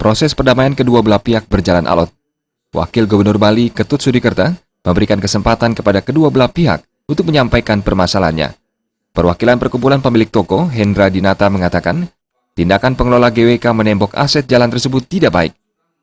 Proses perdamaian kedua belah pihak berjalan alot. Wakil Gubernur Bali, Ketut Sudikerta, memberikan kesempatan kepada kedua belah pihak untuk menyampaikan permasalahannya. Perwakilan perkumpulan pemilik toko, Hendra Dinata, mengatakan, tindakan pengelola GWK menembok aset jalan tersebut tidak baik.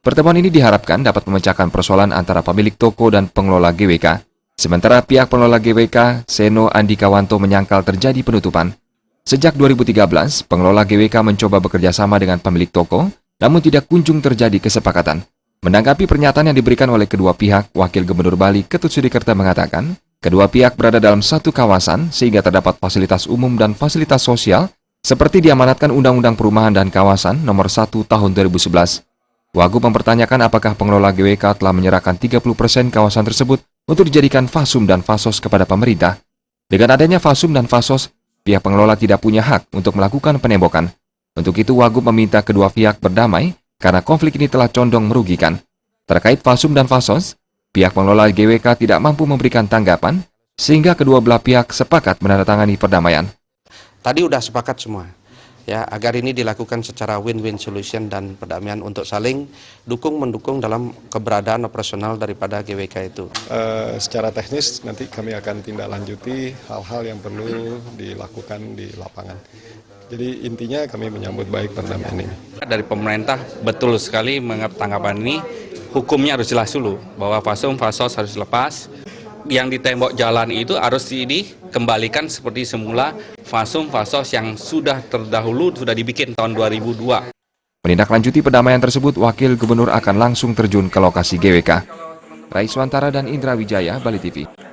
Pertemuan ini diharapkan dapat memecahkan persoalan antara pemilik toko dan pengelola GWK. Sementara pihak pengelola GWK, Seno Andikawanto, menyangkal terjadi penutupan. Sejak 2013, pengelola GWK mencoba bekerja sama dengan pemilik toko, namun tidak kunjung terjadi kesepakatan. Menanggapi pernyataan yang diberikan oleh kedua pihak, Wakil Gubernur Bali, Ketut Sudikerta, mengatakan, kedua pihak berada dalam satu kawasan sehingga terdapat fasilitas umum dan fasilitas sosial seperti diamanatkan Undang-Undang Perumahan dan Kawasan Nomor 1 Tahun 2011. Wagub mempertanyakan apakah pengelola GWK telah menyerahkan 30% kawasan tersebut untuk dijadikan fasum dan fasos kepada pemerintah. Dengan adanya fasum dan fasos, pihak pengelola tidak punya hak untuk melakukan penembokan. Untuk itu, Wagub meminta kedua pihak berdamai karena konflik ini telah condong merugikan. Terkait fasum dan fasos, pihak pengelola GWK tidak mampu memberikan tanggapan, sehingga kedua belah pihak sepakat menandatangani perdamaian. Tadi udah sepakat semua, ya, agar ini dilakukan secara win-win solution dan perdamaian untuk saling mendukung dalam keberadaan operasional daripada GWK itu. Secara teknis nanti kami akan tindak lanjuti hal-hal yang perlu dilakukan di lapangan. Jadi intinya kami menyambut baik perdamaian ini. Dari pemerintah betul sekali menganggap tanggapan ini, hukumnya harus jelas dulu bahwa fasum, fasos harus lepas. Yang di tembok jalan itu harus dikembalikan seperti semula, fasum, fasos yang sudah terdahulu sudah dibikin tahun 2002. Menindaklanjuti perdamaian tersebut, Wakil Gubernur akan langsung terjun ke lokasi GWK. Raiswantara dan Indra Wijaya, Bali TV.